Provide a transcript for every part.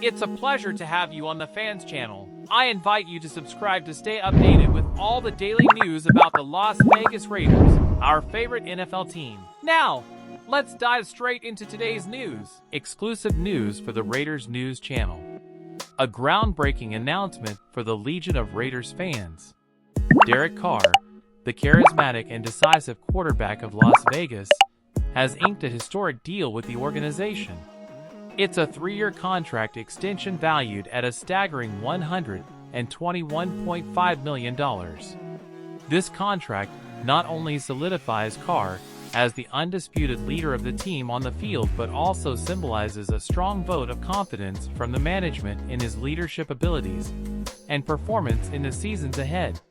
It's a pleasure to have you on the Fans channel. I invite you to subscribe to stay updated with all the daily news about the Las Vegas Raiders, our favorite NFL team. Now, let's dive straight into today's news. Exclusive news for the Raiders News channel. A groundbreaking announcement for the Legion of Raiders fans. Derek Carr, the charismatic and decisive quarterback of Las Vegas, has inked a historic deal with the organization. It's a 3-year contract extension valued at a staggering $121.5 million. This contract not only solidifies Carr as the undisputed leader of the team on the field, but also symbolizes a strong vote of confidence from the management in his leadership abilities and performance in the seasons ahead.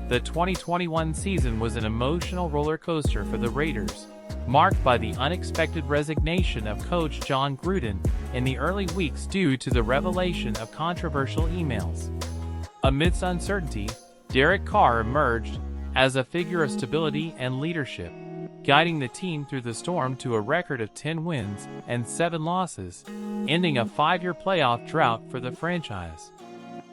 The 2021 season was an emotional roller coaster for the Raiders, marked by the unexpected resignation of coach John Gruden in the early weeks due to the revelation of controversial emails. Amidst uncertainty, Derek Carr emerged as a figure of stability and leadership, guiding the team through the storm to a record of 10 wins and 7 losses, ending a 5-year playoff drought for the franchise.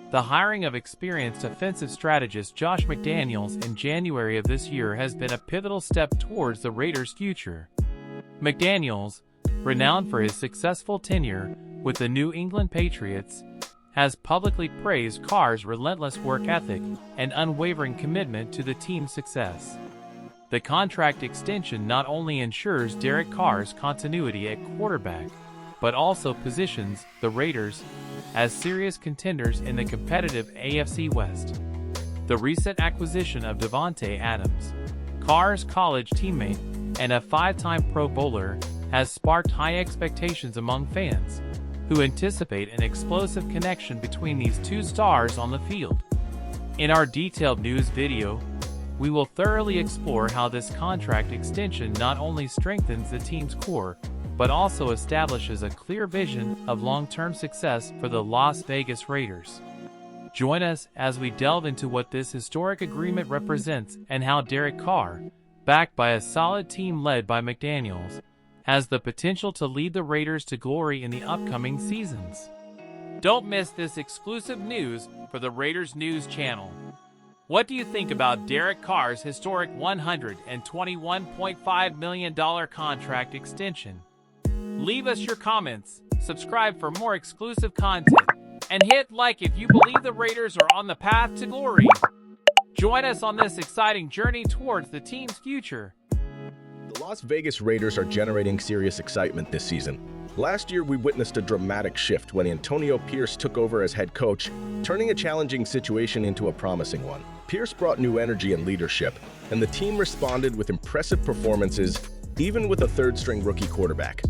The hiring of experienced offensive strategist Josh McDaniels in January of this year has been a pivotal step towards the Raiders' future. McDaniels, renowned for his successful tenure with the New England Patriots, has publicly praised Carr's relentless work ethic and unwavering commitment to the team's success. The contract extension not only ensures Derek Carr's continuity at quarterback, but also positions the Raiders as serious contenders in the competitive AFC West. The recent acquisition of Davante Adams, Carr's college teammate and a 5-time Pro Bowler, has sparked high expectations among fans, who anticipate an explosive connection between these two stars on the field. In our detailed news video, we will thoroughly explore how this contract extension not only strengthens the team's core, but also establishes a clear vision of long-term success for the Las Vegas Raiders. Join us as we delve into what this historic agreement represents and how Derek Carr, backed by a solid team led by McDaniels, has the potential to lead the Raiders to glory in the upcoming seasons. Don't miss this exclusive news for the Raiders News channel. What do you think about Derek Carr's historic $121.5 million contract extension? Leave us your comments, subscribe for more exclusive content, and hit like if you believe the Raiders are on the path to glory. Join us on this exciting journey towards the team's future. The Las Vegas Raiders are generating serious excitement this season. Last year, we witnessed a dramatic shift when Antonio Pierce took over as head coach, turning a challenging situation into a promising one. Pierce brought new energy and leadership, and the team responded with impressive performances, even with a third-string rookie quarterback.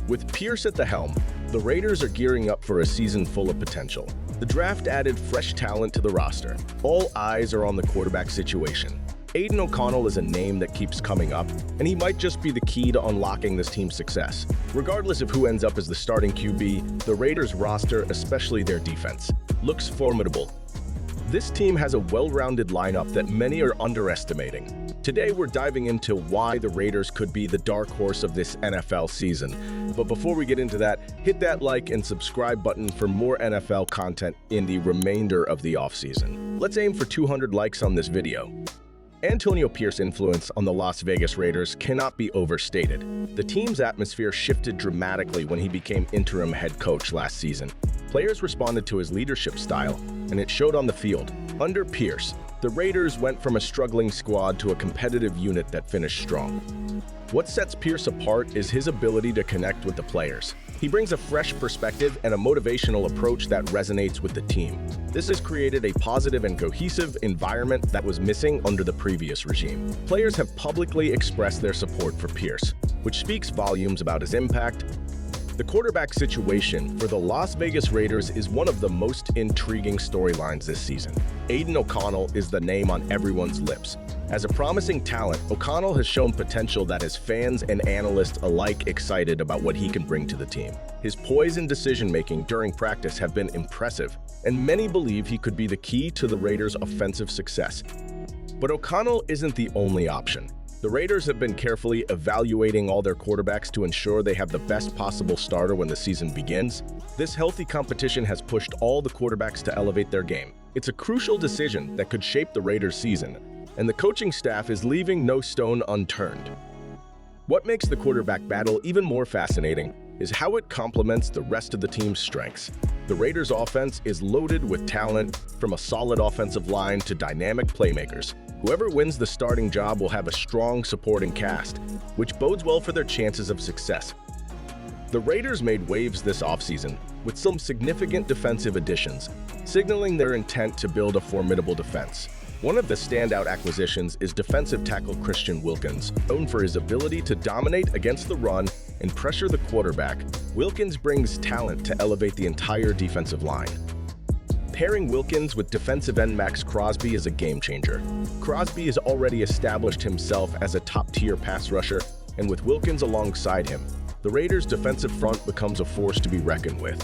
With Pierce at the helm, the Raiders are gearing up for a season full of potential. The draft added fresh talent to the roster. All eyes are on the quarterback situation. Aidan O'Connell is a name that keeps coming up, and he might just be the key to unlocking this team's success. Regardless of who ends up as the starting QB, the Raiders' roster, especially their defense, looks formidable. This team has a well-rounded lineup that many are underestimating. Today, we're diving into why the Raiders could be the dark horse of this NFL season. But before we get into that, hit that like and subscribe button for more NFL content in the remainder of the offseason. Let's aim for 200 likes on this video. Antonio Pierce's influence on the Las Vegas Raiders cannot be overstated. The team's atmosphere shifted dramatically when he became interim head coach last season. Players responded to his leadership style, and it showed on the field. Under Pierce, the Raiders went from a struggling squad to a competitive unit that finished strong. What sets Pierce apart is his ability to connect with the players. He brings a fresh perspective and a motivational approach that resonates with the team. This has created a positive and cohesive environment that was missing under the previous regime. Players have publicly expressed their support for Pierce, which speaks volumes about his impact. The quarterback situation for the Las Vegas Raiders is one of the most intriguing storylines this season. Aidan O'Connell is the name on everyone's lips. As a promising talent, O'Connell has shown potential that has fans and analysts alike excited about what he can bring to the team. His poise and decision-making during practice have been impressive, and many believe he could be the key to the Raiders' offensive success. But O'Connell isn't the only option. The Raiders have been carefully evaluating all their quarterbacks to ensure they have the best possible starter when the season begins. This healthy competition has pushed all the quarterbacks to elevate their game. It's a crucial decision that could shape the Raiders' season, and the coaching staff is leaving no stone unturned. What makes the quarterback battle even more fascinating is how it complements the rest of the team's strengths. The Raiders' offense is loaded with talent, from a solid offensive line to dynamic playmakers. Whoever wins the starting job will have a strong supporting cast, which bodes well for their chances of success. The Raiders made waves this offseason with some significant defensive additions, signaling their intent to build a formidable defense. One of the standout acquisitions is defensive tackle Christian Wilkins. Known for his ability to dominate against the run and pressure the quarterback, Wilkins brings talent to elevate the entire defensive line. Pairing Wilkins with defensive end Max Crosby is a game-changer. Crosby has already established himself as a top-tier pass rusher, and with Wilkins alongside him, the Raiders' defensive front becomes a force to be reckoned with.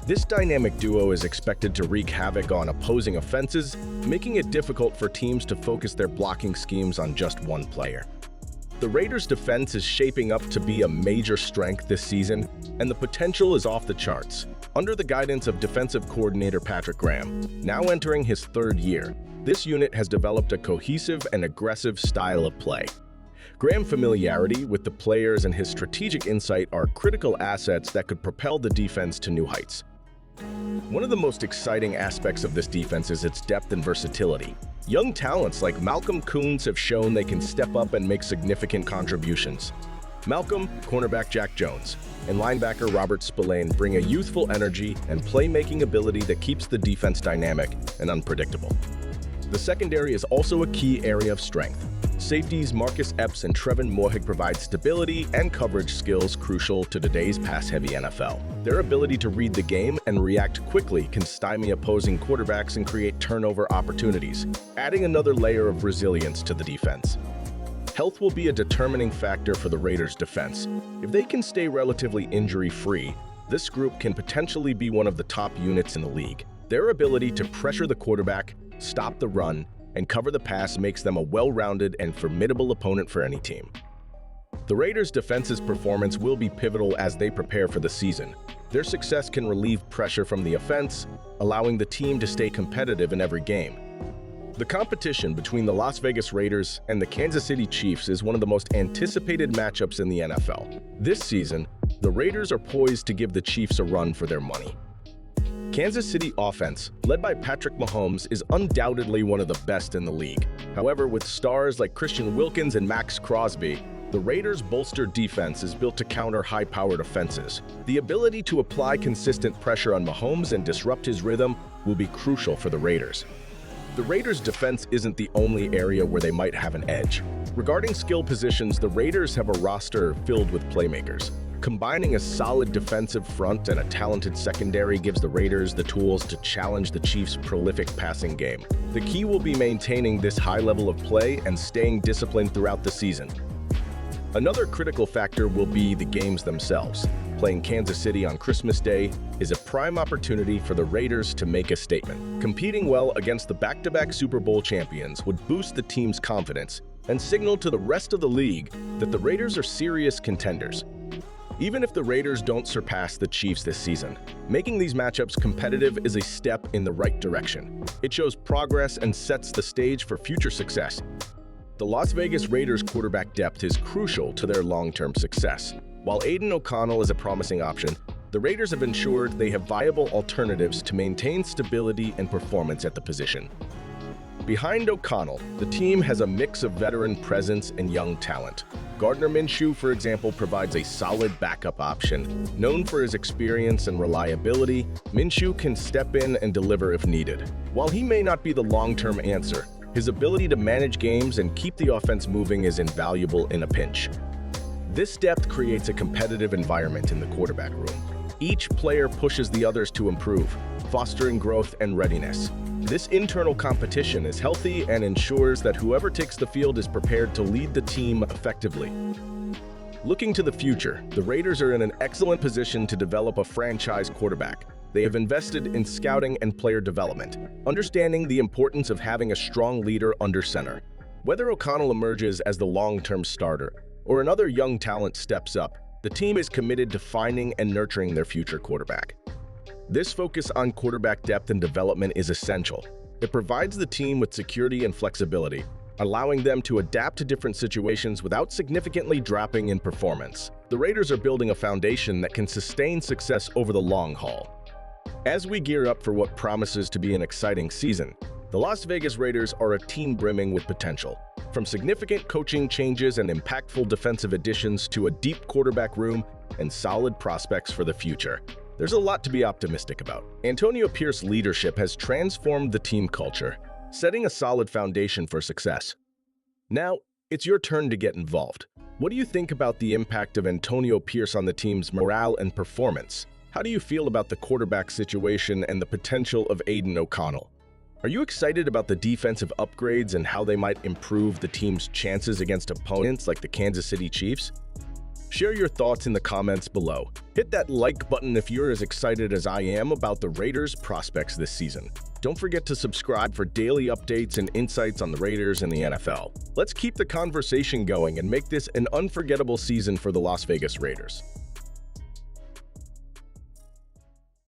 This dynamic duo is expected to wreak havoc on opposing offenses, making it difficult for teams to focus their blocking schemes on just one player. The Raiders' defense is shaping up to be a major strength this season, and the potential is off the charts. Under the guidance of defensive coordinator Patrick Graham, now entering his third year, this unit has developed a cohesive and aggressive style of play. Graham's familiarity with the players and his strategic insight are critical assets that could propel the defense to new heights. One of the most exciting aspects of this defense is its depth and versatility. Young talents like Malcolm Koonce have shown they can step up and make significant contributions. Malcolm, cornerback Jack Jones, and linebacker Robert Spillane bring a youthful energy and playmaking ability that keeps the defense dynamic and unpredictable. The secondary is also a key area of strength. Safeties Marcus Epps and Trevin Moehig provide stability and coverage skills crucial to today's pass-heavy NFL. Their ability to read the game and react quickly can stymie opposing quarterbacks and create turnover opportunities, adding another layer of resilience to the defense. Health will be a determining factor for the Raiders' defense. If they can stay relatively injury-free, this group can potentially be one of the top units in the league. Their ability to pressure the quarterback, stop the run, and cover the pass makes them a well-rounded and formidable opponent for any team. The Raiders' defense's performance will be pivotal as they prepare for the season. Their success can relieve pressure from the offense, allowing the team to stay competitive in every game. The competition between the Las Vegas Raiders and the Kansas City Chiefs is one of the most anticipated matchups in the NFL. This season, the Raiders are poised to give the Chiefs a run for their money. Kansas City offense, led by Patrick Mahomes, is undoubtedly one of the best in the league. However, with stars like Christian Wilkins and Max Crosby, the Raiders' bolstered defense is built to counter high-powered offenses. The ability to apply consistent pressure on Mahomes and disrupt his rhythm will be crucial for the Raiders. The Raiders' defense isn't the only area where they might have an edge. Regarding skill positions, the Raiders have a roster filled with playmakers. Combining a solid defensive front and a talented secondary gives the Raiders the tools to challenge the Chiefs' prolific passing game. The key will be maintaining this high level of play and staying disciplined throughout the season. Another critical factor will be the games themselves. Playing Kansas City on Christmas Day is a prime opportunity for the Raiders to make a statement. Competing well against the back-to-back Super Bowl champions would boost the team's confidence and signal to the rest of the league that the Raiders are serious contenders. Even if the Raiders don't surpass the Chiefs this season, making these matchups competitive is a step in the right direction. It shows progress and sets the stage for future success. The Las Vegas Raiders' quarterback depth is crucial to their long-term success. While Aiden O'Connell is a promising option, the Raiders have ensured they have viable alternatives to maintain stability and performance at the position. Behind O'Connell, the team has a mix of veteran presence and young talent. Gardner Minshew, for example, provides a solid backup option. Known for his experience and reliability, Minshew can step in and deliver if needed. While he may not be the long-term answer, his ability to manage games and keep the offense moving is invaluable in a pinch. This depth creates a competitive environment in the quarterback room. Each player pushes the others to improve, fostering growth and readiness. This internal competition is healthy and ensures that whoever takes the field is prepared to lead the team effectively. Looking to the future, the Raiders are in an excellent position to develop a franchise quarterback. They have invested in scouting and player development, understanding the importance of having a strong leader under center. Whether O'Connell emerges as the long-term starter or another young talent steps up, the team is committed to finding and nurturing their future quarterback. This focus on quarterback depth and development is essential. It provides the team with security and flexibility, allowing them to adapt to different situations without significantly dropping in performance. The Raiders are building a foundation that can sustain success over the long haul. As we gear up for what promises to be an exciting season, the Las Vegas Raiders are a team brimming with potential. From significant coaching changes and impactful defensive additions to a deep quarterback room and solid prospects for the future, there's a lot to be optimistic about. Antonio Pierce's leadership has transformed the team culture, setting a solid foundation for success. Now, it's your turn to get involved. What do you think about the impact of Antonio Pierce on the team's morale and performance? How do you feel about the quarterback situation and the potential of Aidan O'Connell? Are you excited about the defensive upgrades and how they might improve the team's chances against opponents like the Kansas City Chiefs? Share your thoughts in the comments below. Hit that like button if you're as excited as I am about the Raiders' prospects this season. Don't forget to subscribe for daily updates and insights on the Raiders and the NFL. Let's keep the conversation going and make this an unforgettable season for the Las Vegas Raiders.